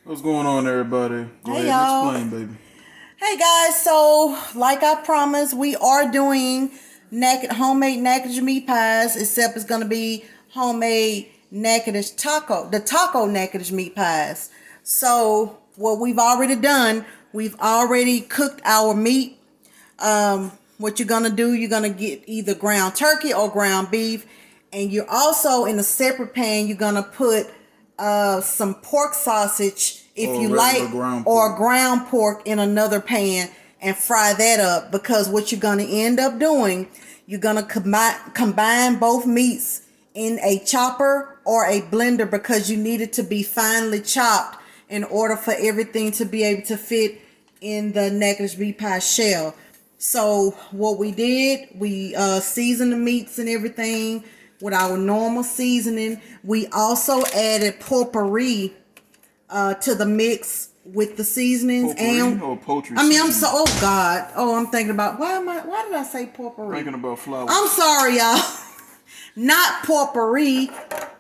What's going on, everybody? Go Hey, ahead y'all. and explain, baby. Hey guys, so like I promised, we are doing homemade Natchitoches meat pies, except it's gonna be homemade Natchitoches the taco Natchitoches meat pies. So what we've already done, we've already cooked our meat. What you're gonna do, you're gonna get either ground turkey or ground beef, and you're also in a separate pan. You're gonna put some pork sausage, if Or you regular like, ground or pork. ground pork in another pan, and fry that up. Because what you're gonna end up doing, you're gonna combine both meats in a chopper or a blender, because you need it to be finely chopped in order for everything to be able to fit in the Natchitoches meat pie shell. So what we did, we seasoned the meats and everything with our normal seasoning. We also added potpourri to the mix with the seasonings. Potpourri And or poultry I mean, I'm seasoning? so, oh God, I'm thinking about, why did I say potpourri? Thinking about flour. I'm sorry, y'all. Not potpourri,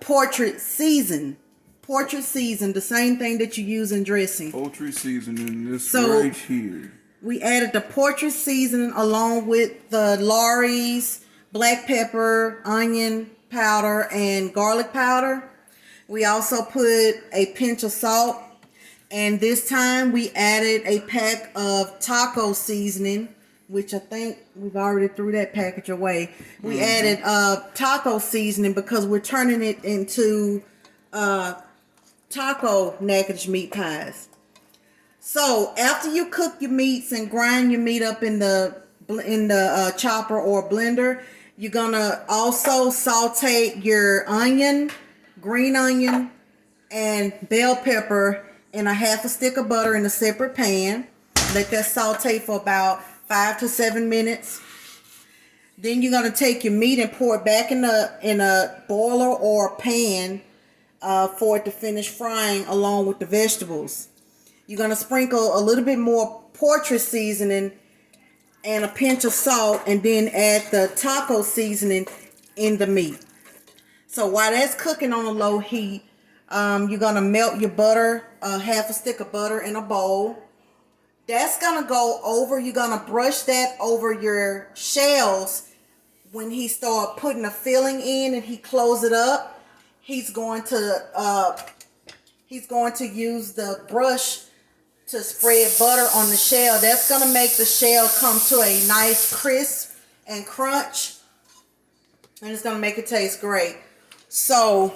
portrait season. Portrait season, the same thing that you use in dressing. Poultry seasoning, this So- right here. We added the portrait seasoning along with the Lawry's black pepper, onion powder, and garlic powder. We also put a pinch of salt. And this time we added a pack of taco seasoning, which I think we've already threw that package away. We added taco seasoning because we're turning it into taco Natchitoches meat pies. So after you cook your meats and grind your meat up in the chopper or blender, you're gonna also saute your onion, green onion, and bell pepper in a half a stick of butter in a separate pan. Let that saute for about 5 to 7 minutes. Then you're gonna take your meat and pour it back in a boiler or pan for it to finish frying along with the vegetables. You're going to sprinkle a little bit more portrait seasoning and a pinch of salt, and then add the taco seasoning in the meat. So while that's cooking on a low heat, you're going to melt your butter, half a stick of butter in a bowl. That's going to go over, you're going to brush that over your shells. When he start putting the filling in and he close it up, he's going to use the brush to spread butter on the shell. That's going to make the shell come to a nice crisp and crunch. And it's going to make it taste great. So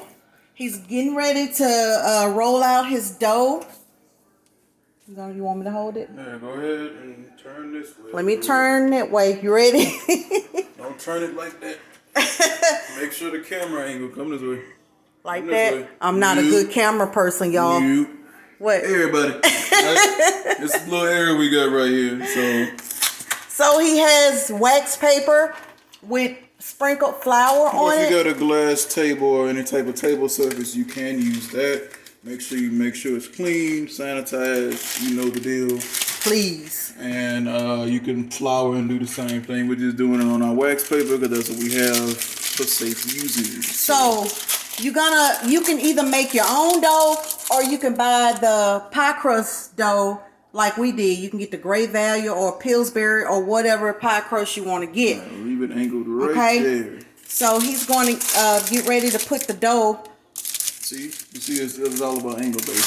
he's getting ready to roll out his dough. You want me to hold it? Yeah, go ahead and turn this way. Let me turn that way. You ready? Don't turn it like that. Make sure the camera angle come this way. Like Come this that? way. I'm not a good camera person, y'all. What? Everybody. This little area we got right here. So he has wax paper with sprinkled flour on If you it. got a glass table or any type of table surface, you can use that. Make sure it's clean, sanitized. You know the deal. Please. And you can flour and do the same thing. We're just doing it on our wax paper because that's what we have for safe usage. So you can either make your own dough, or you can buy the pie crust dough like we did. You can get the Great Value or Pillsbury or whatever pie crust you want to get. Leave it angled right there. So he's going to get ready to put the dough. See, it's all about angle, baby.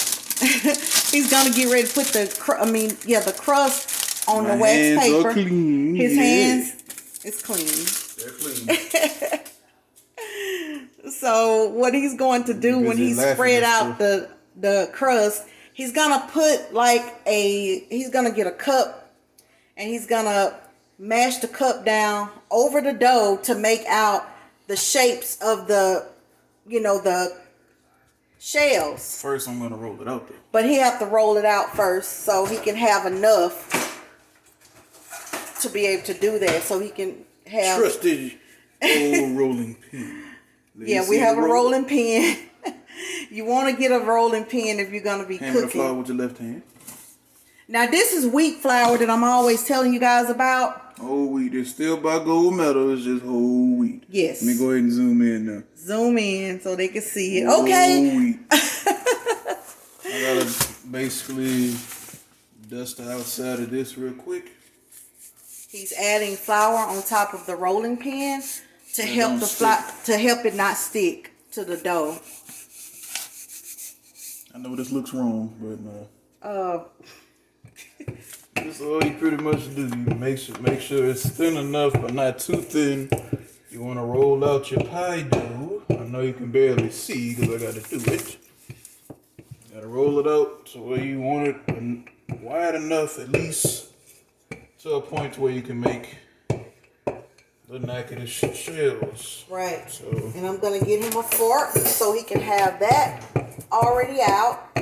He's going to get ready to put the crust on the wax hands paper. Are clean. His hands is clean. They're clean. So what he's going to do when he spread out the crust, he's gonna put he's gonna get a cup, and he's gonna mash the cup down over the dough to make out the shapes of the shells. First, I'm gonna roll it out there. But he have to roll it out first so he can have enough to be able to do that. So he can have Trusted old rolling pin. Yeah, we have a rolling pin. You want to get a rolling pin if you're going to be Hammer the cooking. flour with your left hand. Now, this is wheat flour that I'm always telling you guys about. Whole wheat. It's still by gold medal. It's just whole wheat. Yes. Let me go ahead and zoom in now. Zoom in so they can see it. Whole Okay. wheat. I got a basically dust the outside of this real quick. He's adding flour on top of the rolling pin to help it not stick to the dough. I know this looks wrong, but no. That's all you pretty much do. You make sure it's thin enough, but not too thin. You want to roll out your pie dough. I know you can barely see because I got to do it. You got to roll it out to where you want it wide enough, at least to a point where you can make the Natchitoches shells. Right. So, and I'm going to get him a fork so he can have that already out,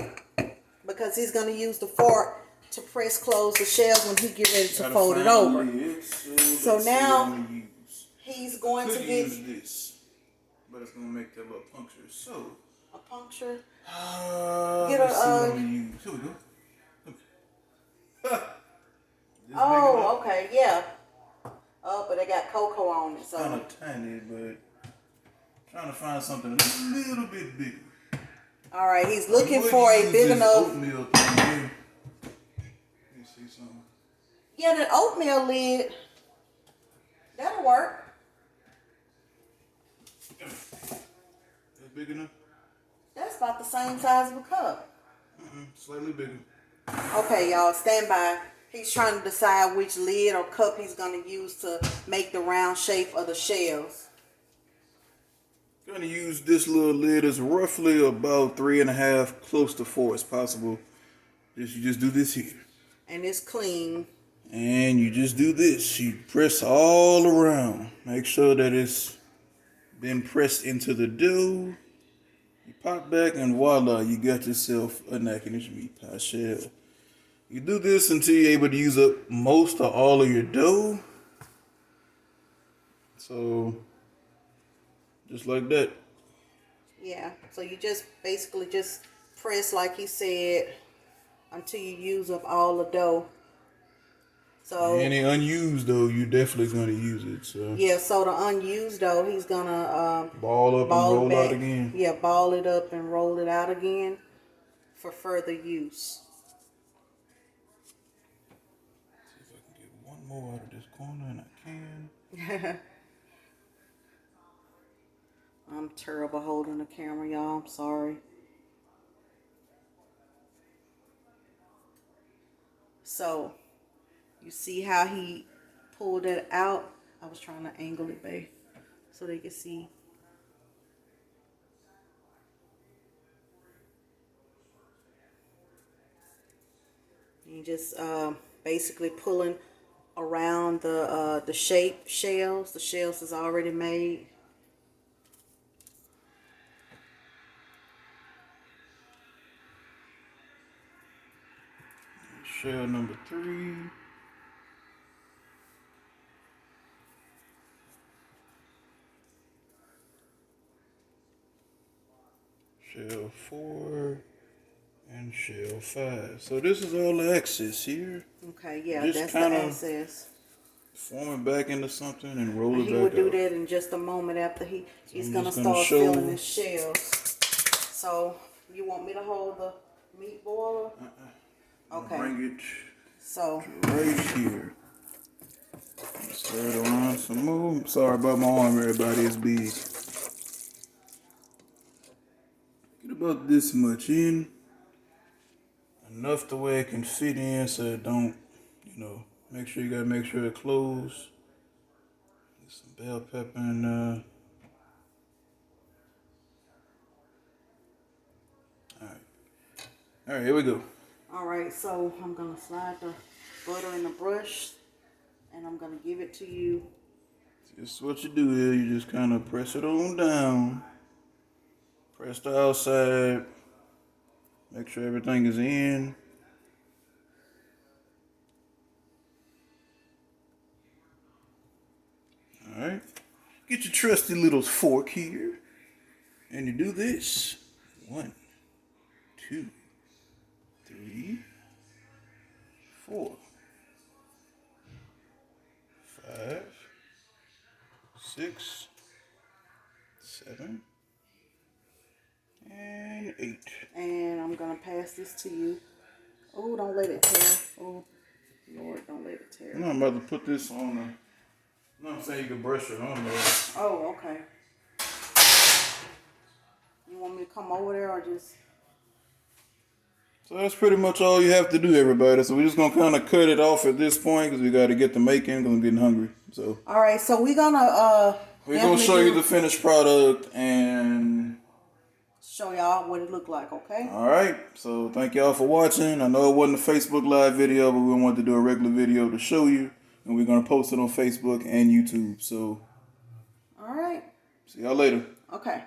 because he's going to use the fork to press close the shells when he get ready to fold it over. So now he's going to get this, but it's going to make that little puncture. So a puncture. Get let's see what I'm going to use. Here we go. Oh, okay, yeah. Oh, but they got cocoa on it, so kind of tiny, but trying to find something a little bit bigger. All right, he's looking for a big enough. Oatmeal thing here. Let me see something. Yeah, the oatmeal lid. That'll work. That's big enough? That's about the same size of a cup. Slightly bigger. Okay, y'all, stand by. He's trying to decide which lid or cup he's going to use to make the round shape of the shells. Gonna use this little lid. It's roughly about 3.5, close to 4 as possible. You just do this here. And it's clean. And you just do this. You press all around. Make sure that it's been pressed into the dough. You pop back and voila, you got yourself a Natchitoches meat pie shell. You do this until you're able to use up most or all of your dough. So, just like that. Yeah, so you just basically just press like he said until you use up all the dough. So any unused dough, you definitely gonna use it. So yeah, so the unused dough, he's gonna ball up and roll out again. Yeah, ball it up and roll it out again for further use. See if I can get one more out of this corner, and I can. I'm terrible holding the camera, y'all. I'm sorry. So, you see how he pulled it out? I was trying to angle it, babe, so they can see. You just basically pulling around the shape shells. The shells is already made. Shell number 3. Shell 4. And shell 5. So this is all the excess here. Okay, yeah, just that's the excess. Form it back into something and roll it back out. He will do that in just a moment after he's gonna start filling his shells. So you want me to hold the meat boiler? Okay. Bring it so right here. Stir it around some more. Sorry about my arm, everybody. It's big. Get about this much in. Enough the way it can fit in so it don't, make sure it closed. Get some bell pepper in there. Alright, here we go. Alright, so I'm going to slide the butter in the brush and I'm going to give it to you. Just what you do here, you just kind of press it on down. Press the outside. Make sure everything is in. Alright. Get your trusty little fork here. And you do this. 1, 2, 3, 4, 5, 6, 7, and 8. And I'm going to pass this to you Oh, don't let it tear. Oh, Lord, don't let it tear. No, I'm about to put this on the. No, I'm saying you can brush it on there. Oh, okay. You want me to come over there or just? So that's pretty much all you have to do, everybody. So we're just gonna kind of cut it off at this point because we got to get the making. Because I'm getting hungry. So. All right, so we're gonna We're gonna show you the finished product and show y'all what it looked like. Okay. all right. So thank y'all for watching. I know it wasn't a Facebook Live video, but we wanted to do a regular video to show you, and we're gonna post it on Facebook and YouTube. So All right. see y'all later. Okay.